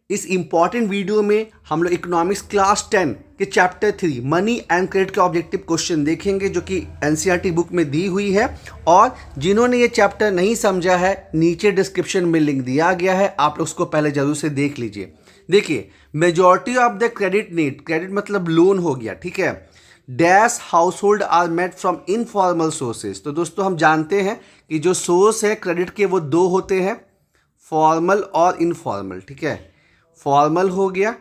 इस important video में हम लोग इकोनॉमिक्स क्लास 10 के चैप्टर 3 मनी एंड क्रेडिट का ऑब्जेक्टिव क्वेश्चन देखेंगे जो कि एनसीईआरटी बुक में दी हुई है। और जिन्होंने ये चैप्टर नहीं समझा है नीचे डिस्क्रिप्शन में लिंक दिया गया है, आप उसको पहले जरूर से देख लीजिए। देखिए, majority of the credit need, credit मतलब लोन हो गया, ठीक है, dash household are made from informal sources. तो दोस्तों हम जानते हैं कि जो सोर्स है क्रेडिट के वो दो होते हैं, फॉर्मल और इनफॉर्मल, ठीक है। फॉर्मल हो गया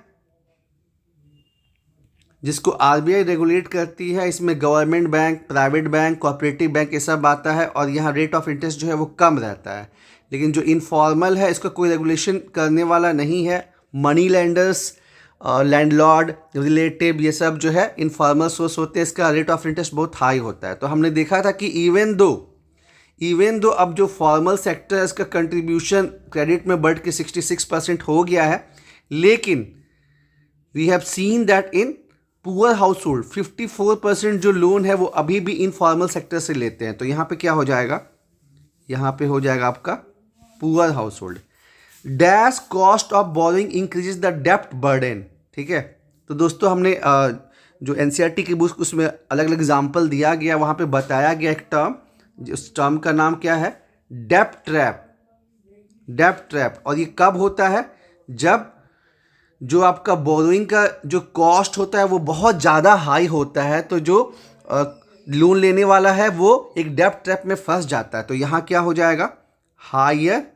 जिसको आरबीआई रेगुलेट करती है, इसमें government bank, private bank, cooperative bank ये सब आता है और यहाँ रेट ऑफ इंटरेस्ट जो है वो कम रहता है। लेकिन जो इनफॉर्मल है इसका कोई रेगुलेशन करने वाला नहीं है, मनी लेंडर्स, लैंडलॉर्ड, रिलेटिव, ये सब जो है इनफॉर्मल सोर्स होते हैं, इसका रेट ऑफ इंटरेस्ट बहुत हाई होता है। तो हमने देखा था कि इवन दो अब जो फॉर्मल सेक्टर है इसका कंट्रीब्यूशन क्रेडिट में बढ़ के 66% हो गया है, लेकिन we have seen that in poor household 54% जो लोन है वो अभी भी इनफॉर्मल सेक्टर से लेते हैं। तो यहाँ पे क्या हो जाएगा, यहाँ पे हो जाएगा आपका poor household. Dash cost of borrowing increases the डेप्ट बर्डन, ठीक है। तो दोस्तों हमने जो एनसीईआरटी की बुक उसमें अलग अलग एग्जाम्पल दिया गया, वहाँ पे बताया गया एक टर्म, जिस टर्म का नाम क्या है, डेप्ट ट्रैप। डेप्ट ट्रैप, और ये कब होता है, जब जो आपका बोरोइंग का जो कॉस्ट होता है वो बहुत ज़्यादा हाई होता है, तो जो लोन लेने वाला है वो एक डेप्ट ट्रैप में फंस जाता है। तो यहाँ क्या हो जाएगा, हायर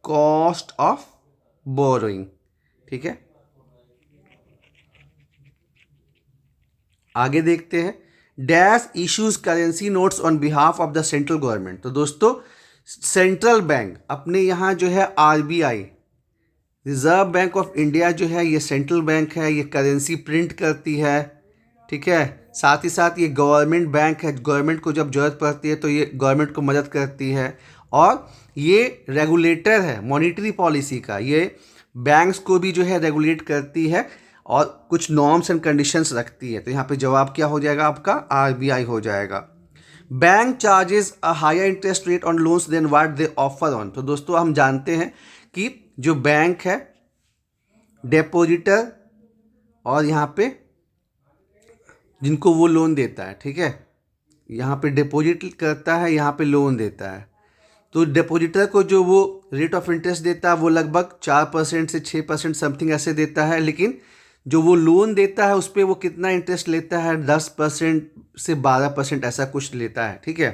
कॉस्ट ऑफ बोरोइंग, ठीक है। आगे देखते हैं, dash issues currency notes on behalf of the central government. तो दोस्तों सेंट्रल बैंक अपने यहाँ जो है RBI, reserve bank of India जो है ये सेंट्रल बैंक है, ये करेंसी प्रिंट करती है, ठीक है। साथ ही साथ ये गवर्नमेंट बैंक है, गवर्नमेंट को जब जरूरत पड़ती है तो ये गवर्नमेंट को मदद करती है, और ये रेगुलेटर है मॉनेटरी पॉलिसी का, ये बैंक्स को भी जो है रेगुलेट करती है और कुछ नॉर्म्स एंड कंडीशंस रखती है। तो यहाँ पे जवाब क्या हो जाएगा आपका, आरबीआई हो जाएगा। Bank charges a higher interest rate on loans than what they offer on. तो दोस्तों हम जानते हैं कि जो बैंक है डिपॉजिटर और यहाँ पे जिनको वो लोन देता है, ठीक है, यहाँ पे डिपॉजिट करता है, यहाँ पे लोन देता है। तो डिपॉजिटर को जो वो रेट ऑफ इंटरेस्ट देता है वो लगभग 4% से 6% समथिंग ऐसे देता है, लेकिन जो वो लोन देता है उस पर वो कितना इंटरेस्ट लेता है, 10% से 12% ऐसा कुछ लेता है, ठीक है।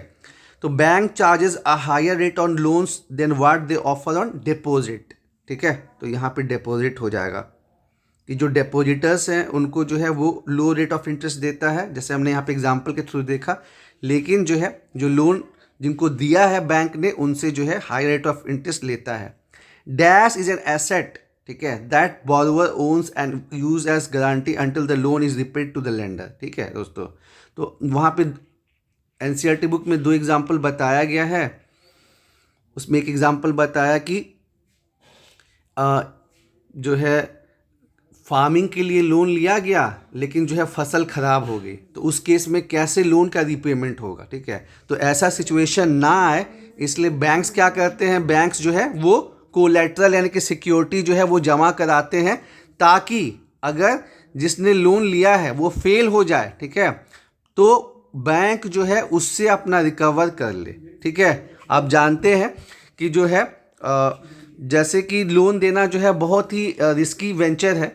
तो bank charges a higher rate on loans than what they offer on deposit, ठीक है। तो यहाँ पे डिपॉजिट हो जाएगा कि जो डिपॉजिटर्स हैं उनको जो है वो लो रेट ऑफ इंटरेस्ट देता है, जैसे हमने यहाँ पे एग्जांपल के थ्रू देखा, लेकिन जो है जो लोन जिनको दिया है बैंक ने उनसे जो है हाई रेट ऑफ इंटरेस्ट लेता है। डैश इज एन एसेट, ठीक है, that borrower owns and use as guarantee until the loan is repaid to the lender, ठीक है दोस्तों। तो वहाँ पे एनसीईआरटी बुक में 2 एग्जाम्पल बताया गया है, उसमें एक एग्जाम्पल बताया कि जो है फार्मिंग के लिए लोन लिया गया लेकिन जो है फसल खराब हो गई, तो उस केस में कैसे लोन का रीपेमेंट होगा, ठीक है। तो ऐसा सिचुएशन ना आए इसलिए बैंक्स क्या करते हैं, बैंक्स जो है वो कोलैटरल यानी कि सिक्योरिटी जो है वो जमा कराते हैं, ताकि अगर जिसने लोन लिया है वो फेल हो जाए, ठीक है, तो बैंक जो है उससे अपना रिकवर कर ले, ठीक है। आप जानते हैं कि जो है जैसे कि लोन देना जो है बहुत ही रिस्की वेंचर है,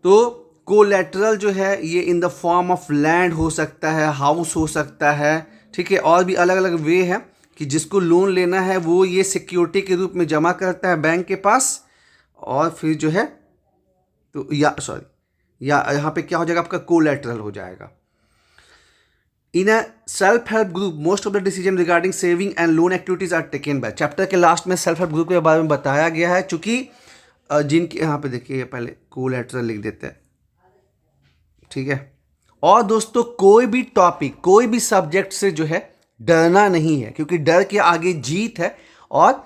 तो कोलैटरल जो है ये in the form of land हो सकता है, हाउस हो सकता है, ठीक है, और भी अलग अलग वे है कि जिसको लोन लेना है वो ये सिक्योरिटी के रूप में जमा करता है बैंक के पास, और फिर जो है तो या यहाँ पे क्या हो जाएगा आपका, कोलैटरल हो जाएगा। In a self help group most of the decision regarding saving and loan activities are taken by. Chapter के लास्ट में सेल्फ हेल्प ग्रुप के बारे में बताया गया है, चूंकि जिनके यहाँ पे देखिए पहले कोलैटरल लिख देते हैं, ठीक है। और दोस्तों कोई भी टॉपिक, कोई भी सब्जेक्ट से जो है डरना नहीं है, क्योंकि डर के आगे जीत है। और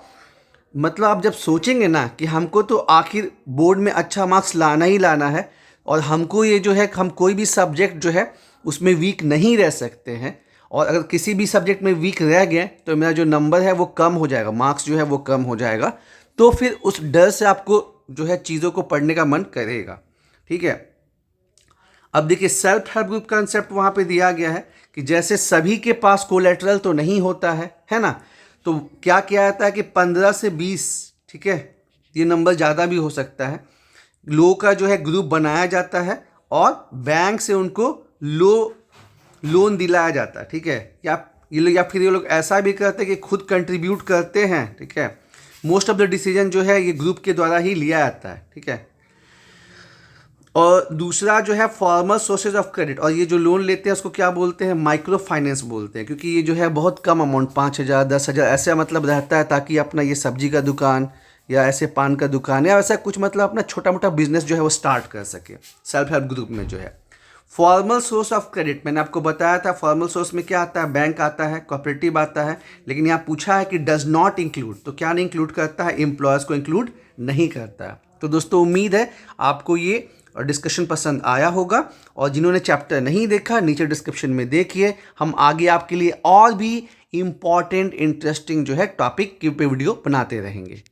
मतलब आप जब सोचेंगे ना कि हमको तो आखिर बोर्ड में अच्छा मार्क्स लाना ही लाना है, और हमको ये जो है हम कोई भी सब्जेक्ट जो है उसमें वीक नहीं रह सकते हैं, और अगर किसी भी सब्जेक्ट में वीक रह गए तो मेरा जो नंबर है वो कम हो जाएगा, मार्क्स जो है वो कम हो जाएगा। तो फिर उस डर से आपको जो है चीज़ों को पढ़ने का मन करेगा। ठीक है, अब देखिए सेल्फ हेल्प ग्रुप कंसेप्ट वहाँ पे दिया गया है कि जैसे सभी के पास कोलेटरल तो नहीं होता है ना, तो क्या किया जाता है कि 15 से 20, ठीक है, ये नंबर ज़्यादा भी हो सकता है, लोगों का जो है ग्रुप बनाया जाता है और बैंक से उनको लोन दिलाया जाता है। ठीक है, या फिर ये लोग ऐसा भी करते हैं कि खुद कंट्रीब्यूट करते हैं। ठीक है, मोस्ट ऑफ द डिसीजन जो है ये ग्रुप के द्वारा ही लिया जाता है। ठीक है, और दूसरा जो है फॉर्मल सोर्सेज ऑफ क्रेडिट, और ये जो लोन लेते हैं उसको क्या बोलते हैं, माइक्रो फाइनेंस बोलते हैं, क्योंकि ये जो है बहुत कम अमाउंट 5,000 10,000 ऐसे मतलब रहता है, ताकि अपना ये सब्जी का दुकान या ऐसे पान का दुकान या ऐसा कुछ मतलब अपना छोटा मोटा बिजनेस जो है वो स्टार्ट कर सके सेल्फ हेल्प ग्रुप में जो है। फॉर्मल सोर्स ऑफ क्रेडिट मैंने आपको बताया था, फॉर्मल सोर्स में क्या आता है, बैंक आता है, कोऑपरेटिव आता है, लेकिन यहाँ पूछा है कि डज नॉट इंक्लूड, तो क्या नहीं इंक्लूड करता है, एम्प्लॉयज़ को इंक्लूड नहीं करता है। तो दोस्तों उम्मीद है आपको ये डिस्कशन पसंद आया होगा, और जिन्होंने चैप्टर नहीं देखा नीचे डिस्क्रिप्शन में देखिए, हम आगे आपके लिए और भी इम्पॉर्टेंट इंटरेस्टिंग जो है टॉपिक के वीडियो बनाते रहेंगे।